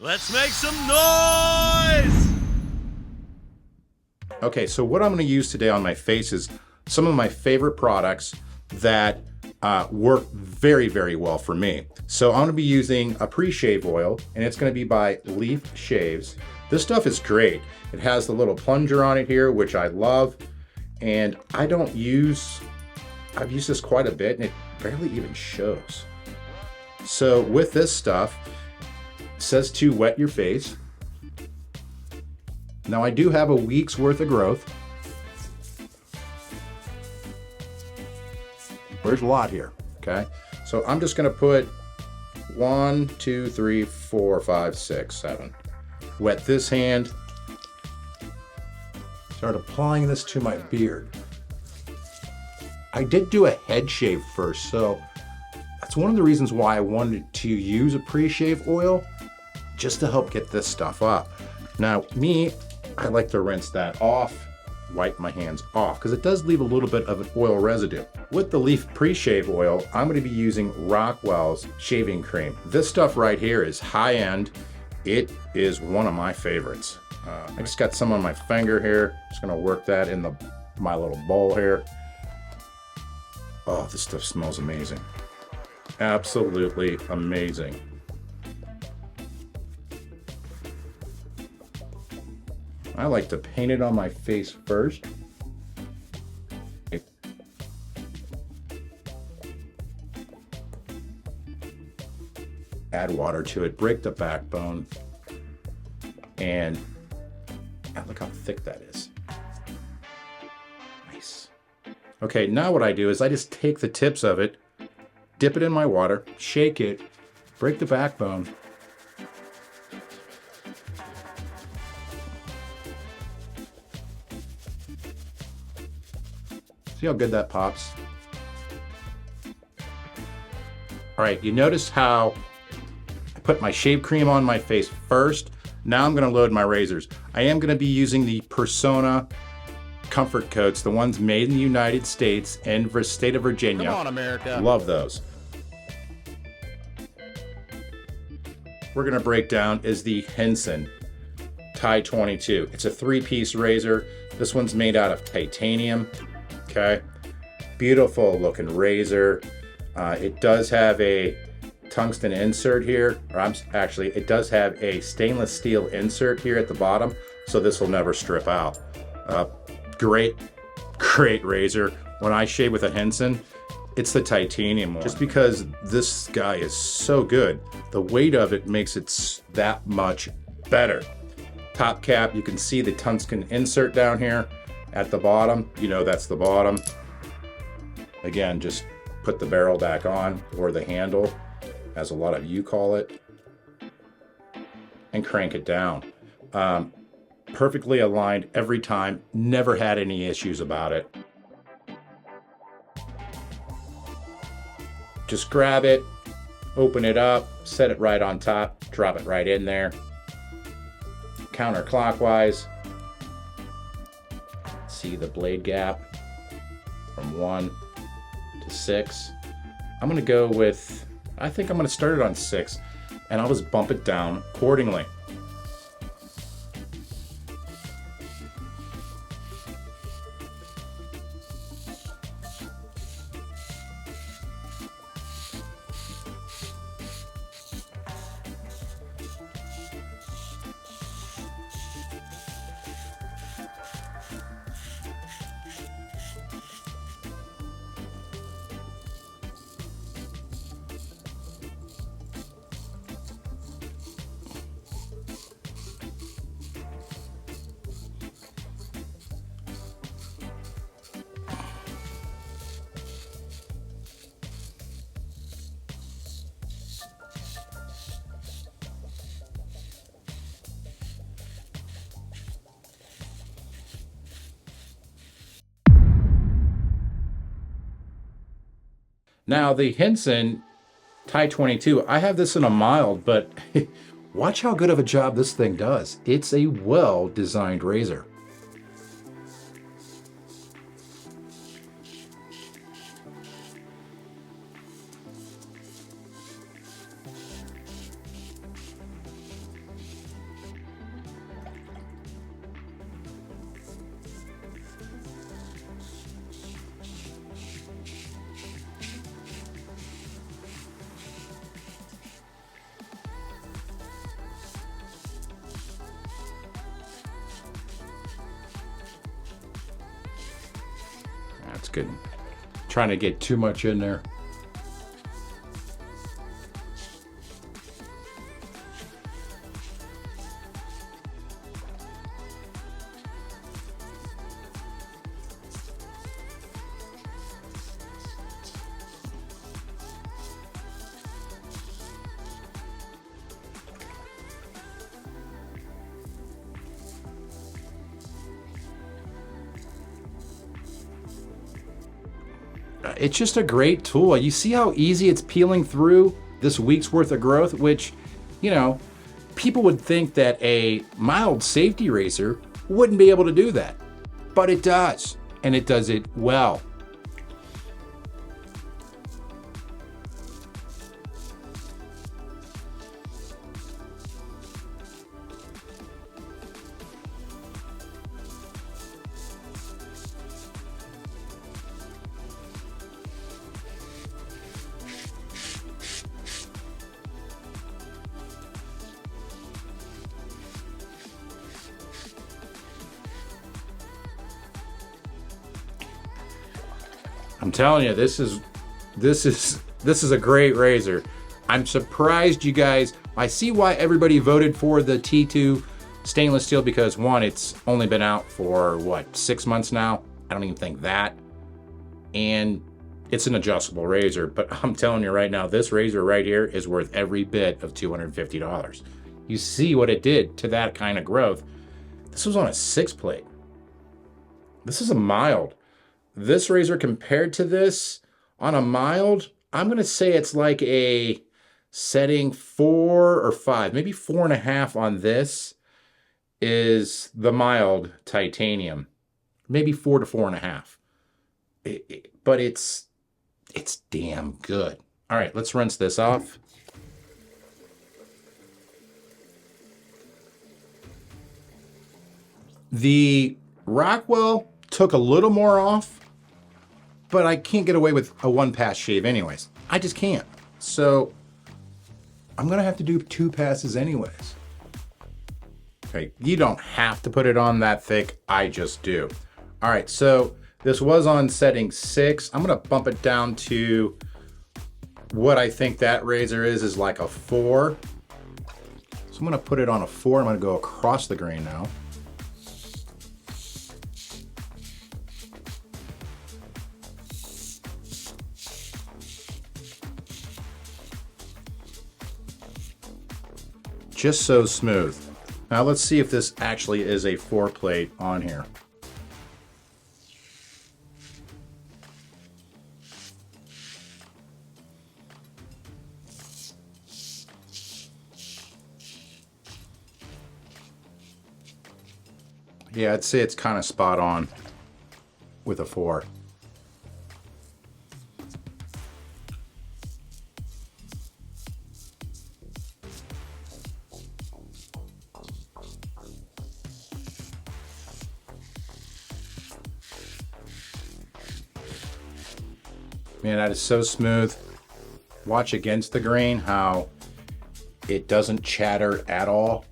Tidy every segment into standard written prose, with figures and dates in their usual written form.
Let's make some noise! Okay, so what I'm going to use today on my face is some of my favorite products that work very, very well for me. So I'm going to be using a pre-shave oil, and it's going to be by Leaf Shaves. This stuff is great. It has the little plunger on it here, which I love, and I've used this quite a bit, and it barely even shows. So with this stuff, it says to wet your face. Now I do have a week's worth of growth. There's a lot here, okay? So I'm just gonna put 1, 2, 3, 4, 5, 6, 7. Wet this hand. Start applying this to my beard. I did do a head shave first, so that's one of the reasons why I wanted to use a pre-shave oil, just to help get this stuff up. Now, I like to rinse that off, wipe my hands off, because it does leave a little bit of an oil residue. With the Leaf pre-shave oil, I'm going to be using Rockwell's shaving cream. This stuff right here is high-end. It is one of my favorites. I just got some on my finger here. Just going to work that in my little bowl here. Oh, this stuff smells amazing. Absolutely amazing. I like to paint it on my face first. Add water to it, break the backbone, and look how thick that is. Nice. Okay, now what I do is I just take the tips of it, dip it in my water, shake it, break the backbone, see how good that pops? All right, you notice how I put my shave cream on my face first. Now I'm gonna load my razors. I am gonna be using the Persona Comfort Coats, the ones made in the United States and the state of Virginia. Come on, America. Love those. We're gonna break down is the Henson Ti22. It's a 3-piece razor. This one's made out of titanium. Okay, beautiful looking razor. It does have a tungsten insert here, or it does have a stainless steel insert here at the bottom, so this will never strip out. Great razor. When I shave with a Henson, it's the titanium one. Just because this guy is so good, the weight of it makes it that much better. Top cap, you can see the tungsten insert down here at the bottom. You know that's the bottom. Again, just put the barrel back on, or the handle, as a lot of you call it, and crank it down. Perfectly aligned every time, never had any issues about it. Just grab it, open it up, set it right on top, drop it right in there. Counterclockwise. See the blade gap from 1 to 6. I'm gonna go with, I think I'm gonna start it on 6, and I'll just bump it down accordingly. Now the Henson Ti22, I have this in a mild, but watch how good of a job this thing does. It's a well-designed razor. mask and trying to get too much in there. It's just a great tool. You see how easy it's peeling through this week's worth of growth, which, you know, people would think that a mild safety razor wouldn't be able to do that, but it does, and it does it well. I'm telling you, this is a great razor. I'm surprised you guys. I see why everybody voted for the T2 stainless steel, because one, it's only been out for what, 6 months now? I don't even think that. And it's an adjustable razor, but I'm telling you right now, this razor right here is worth every bit of $250. You see what it did to that kind of growth. This was on a 6 plate. This is a mild. This razor compared to this on a mild, I'm gonna say it's like a setting 4 or 5, maybe 4.5 on this is the mild titanium, maybe 4 to 4.5. But it's damn good. All right, let's rinse this off. The Rockwell took a little more off, but I can't get away with a 1-pass shave anyways. I just can't. So I'm gonna have to do 2 passes anyways. Okay, you don't have to put it on that thick, I just do. All right, so this was on setting 6. I'm gonna bump it down to what I think that razor is like a 4. So I'm gonna put it on a 4. I'm gonna go across the grain now. Just so smooth. Now let's see if this actually is a 4 plate on here. Yeah, I'd say it's kind of spot on with a 4. Man, that is so smooth. Watch against the grain how it doesn't chatter at all.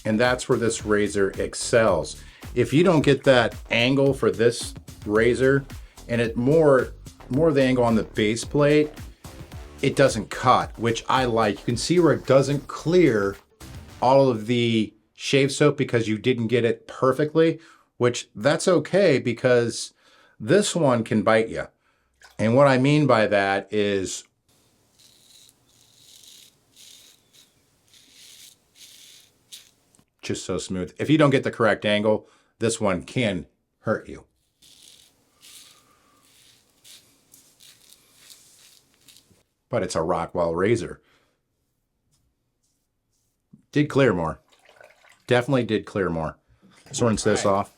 And that's where this razor excels. If you don't get that angle for this razor, and it more the angle on the base plate, it doesn't cut, which I like. You can see where it doesn't clear all of the shave soap because you didn't get it perfectly, which that's okay because this one can bite you. And what I mean by that is just so smooth. If you don't get the correct angle, this one can hurt you. But it's a Rockwell razor. Did clear more. Definitely did clear more. Let's rinse this off.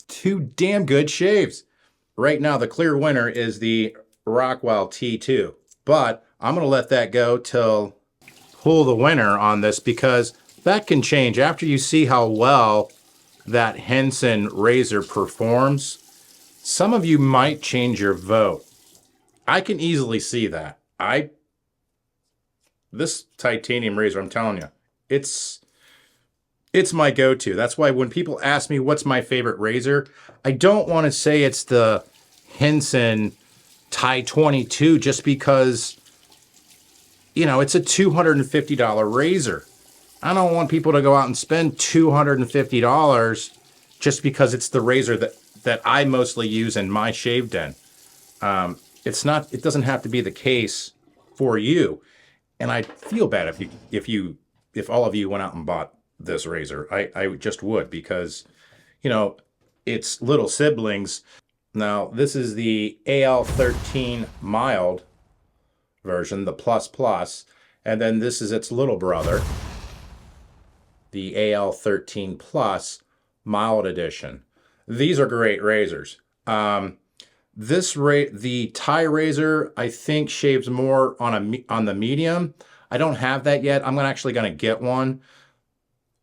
Two damn good shaves. right now the clear winner is the Rockwell T2, but I'm gonna let that go till pull the winner on this, because that can change after you see how well that Henson razor performs. Some of you might change your vote. I can easily see that. This titanium razor, I'm telling you, it's my go-to. That's why when people ask me what's my favorite razor, I don't want to say it's the Henson Ti22 just because, you know, it's a $250 razor. I don't want people to go out and spend $250 just because it's the razor that I mostly use in my shave den. It doesn't have to be the case for you. And I'd feel bad if all of you went out and bought this razor. I just would, because, you know, it's little siblings. Now, this is the AL13 mild version, the plus, and then this is its little brother, the AL13 Plus mild edition. These are great razors. The Ti razor, I think, shaves more on the medium. I don't have that yet. I'm actually going to get one.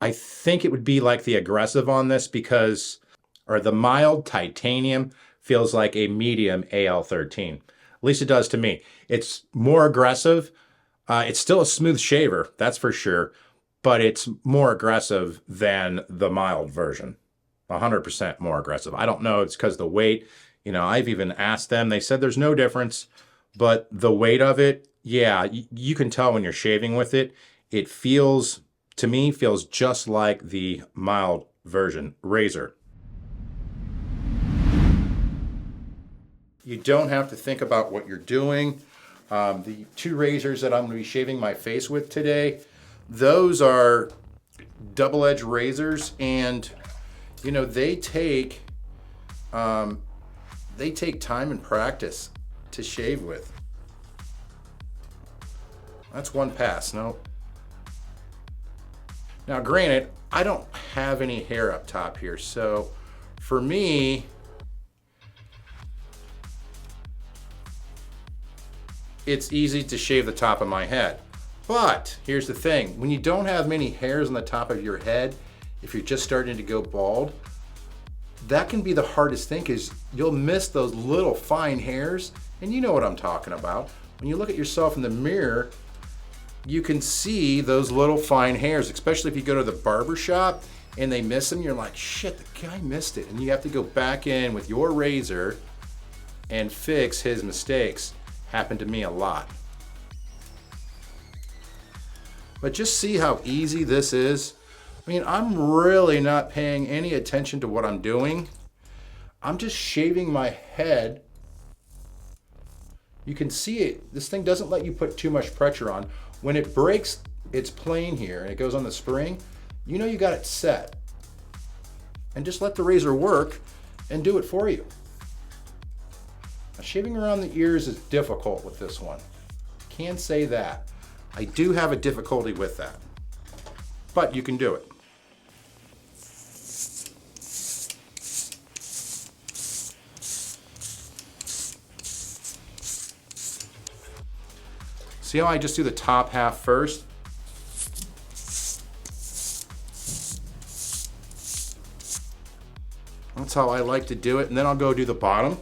I think it would be like the aggressive on this, because, or the mild titanium feels like a medium AL13. At least it does to me. It's more aggressive. It's still a smooth shaver, that's for sure, but it's more aggressive than the mild version. 100% more aggressive. I don't know, it's because of the weight. You know, I've even asked them, they said there's no difference, but the weight of it, yeah, you can tell when you're shaving with it. It feels, to me, feels just like the mild version razor. You don't have to think about what you're doing. The two razors that I'm going to be shaving my face with today, those are double-edged razors, and you know, they take time and practice to shave with. That's one pass. No. Now, granted, I don't have any hair up top here, so for me, it's easy to shave the top of my head. But here's the thing, when you don't have many hairs on the top of your head, if you're just starting to go bald, that can be the hardest thing, because you'll miss those little fine hairs, and you know what I'm talking about. When you look at yourself in the mirror, you can see those little fine hairs, especially if you go to the barber shop and they miss them. You're like, shit, the guy missed it. And you have to go back in with your razor and fix his mistakes. Happened to me a lot. But just see how easy this is. I mean, I'm really not paying any attention to what I'm doing. I'm just shaving my head. You can see it. This thing doesn't let you put too much pressure on. When it breaks its plane here and it goes on the spring, you know you got it set. And just let the razor work and do it for you. Now, shaving around the ears is difficult with this one. Can't say that. I do have a difficulty with that. But you can do it. See how I just do the top half first? That's how I like to do it, and then I'll go do the bottom.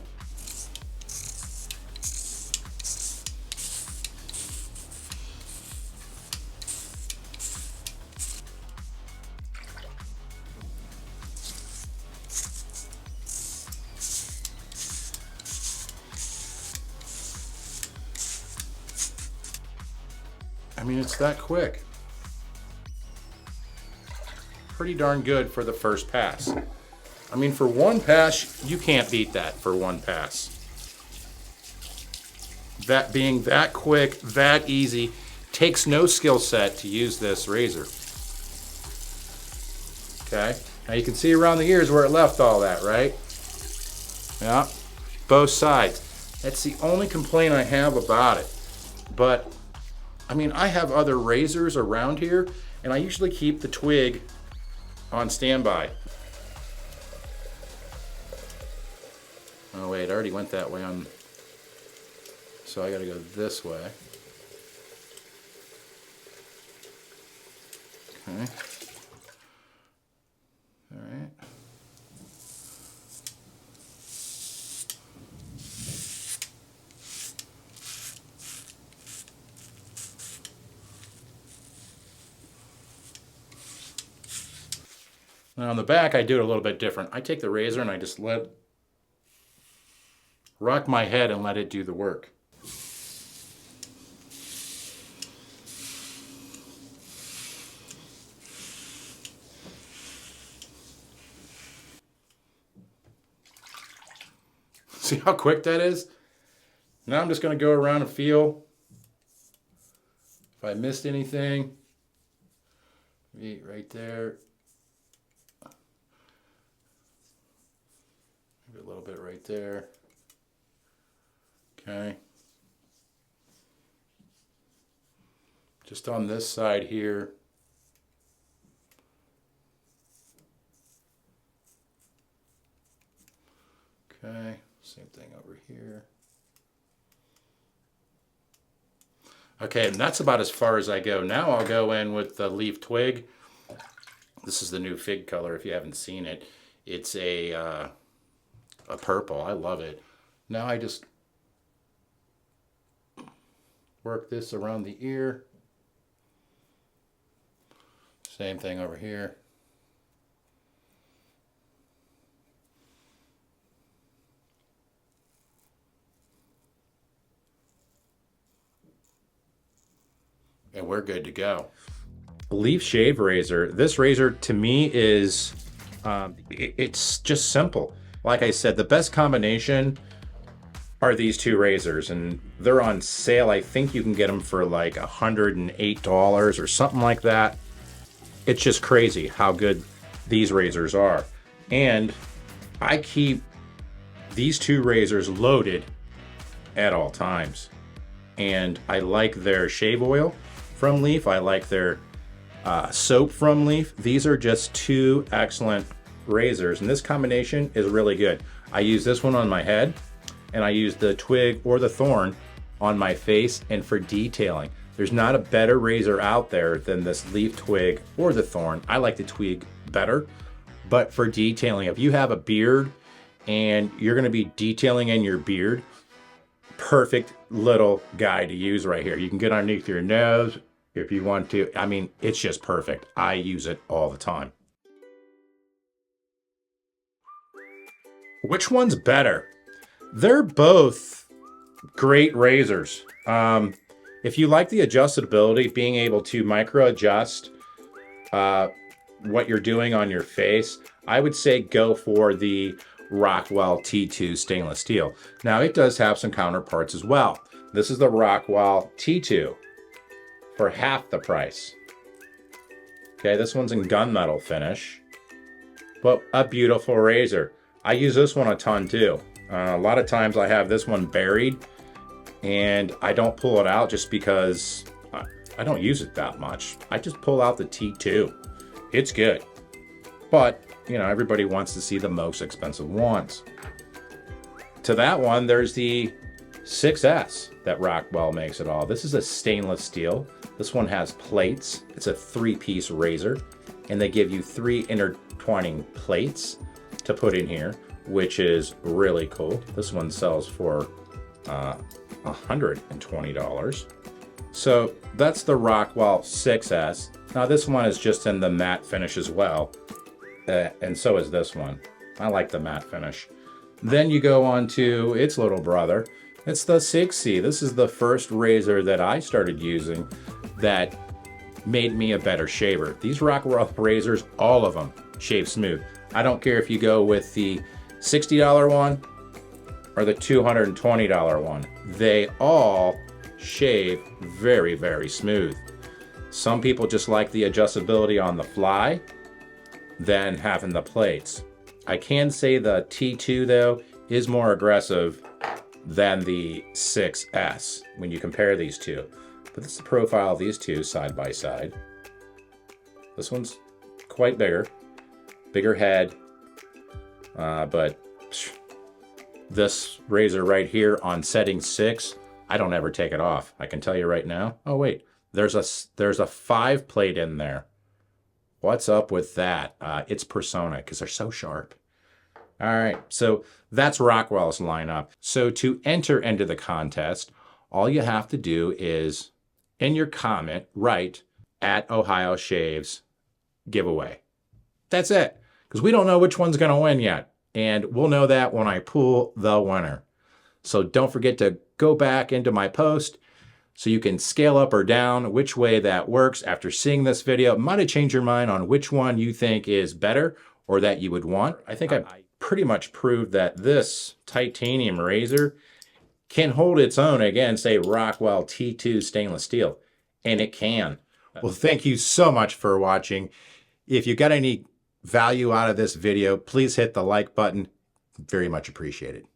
I mean, it's that quick. Pretty darn good for the first pass. I mean, for one pass, you can't beat that for one pass. That being that quick, that easy, takes no skill set to use this razor. Okay, now you can see around the ears where it left all that, right? Yeah, both sides. That's the only complaint I have about it. But I mean, I have other razors around here, and I usually keep the twig on standby. Oh wait, I already went that way on, so I gotta go this way. Okay. All right. Now on the back, I do it a little bit different. I take the razor and I just rock my head and let it do the work. See how quick that is? Now I'm just going to go around and feel if I missed anything. Right there. Maybe a little bit right there. Okay. Just on this side here. Okay, same thing over here. Okay, and that's about as far as I go. Now I'll go in with the leaf twig. This is the new fig color if you haven't seen it. It's a purple. I love it. Now I just work this around the ear. Same thing over here. And we're good to go. Leaf shave razor. This razor to me is, it's just simple. Like I said, the best combination are these two razors, and they're on sale. I think you can get them for like $108 or something like that. It's just crazy how good these razors are. And I keep these two razors loaded at all times. And I like their shave oil from Leaf. I like their soap from Leaf. These are just two excellent razors, and this combination is really good. I use this one on my head, and I use the twig or the thorn on my face and for detailing. There's not a better razor out there than this Leaf twig or the thorn. I like the twig better, but for detailing, if you have a beard and you're gonna be detailing in your beard, perfect little guy to use right here. You can get underneath your nose if you want to. I mean, it's just perfect. I use it all the time. Which one's better? They're both great razors. If you like the adjustability, being able to micro adjust what you're doing on your face, I would say go for the Rockwell T2 stainless steel. Now it does have some counterparts as well. This is the Rockwell T2 for half the price. Okay, this one's in gunmetal finish, but a beautiful razor. I use this one a ton too. A lot of times I have this one buried and I don't pull it out just because I don't use it that much. I just pull out the T2. It's good, but you know, everybody wants to see the most expensive ones. To that one, there's the 6S that Rockwell makes it all. This is a stainless steel. This one has plates. It's a 3-piece razor, and they give you 3 intertwining plates to put in here, which is really cool. This one sells for $120. So that's the Rockwell 6S. Now this one is just in the matte finish as well. And so is this one. I like the matte finish. Then you go on to its little brother. It's the 6C. This is the first razor that I started using that made me a better shaver. These Rockwell razors, all of them shave smooth. I don't care if you go with the $60 one or the $220 one. They all shave very, very smooth. Some people just like the adjustability on the fly than having the plates. I can say the T2 though is more aggressive than the 6S when you compare these two. But this is the profile of these two side by side. This one's quite bigger head, but This razor right here on setting 6, I don't ever take it off. I can tell you right now. Oh wait, there's a 5 plate in there. What's up with that? It's Persona, because they're so sharp. All right, so that's Rockwell's lineup. So to enter into the contest, all you have to do is, in your comment, write @OhioShaves giveaway. That's it, because we don't know which one's going to win yet. And we'll know that when I pull the winner. So don't forget to go back into my post so you can scale up or down which way that works after seeing this video. It might have changed your mind on which one you think is better or that you would want. I think I pretty much proved that this titanium razor can hold its own against a Rockwell T2 stainless steel. And it can. Well, thank you so much for watching. If you got any value out of this video, please hit the like button. Very much appreciated.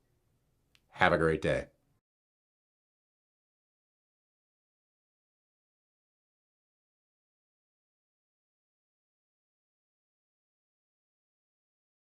Have a great day.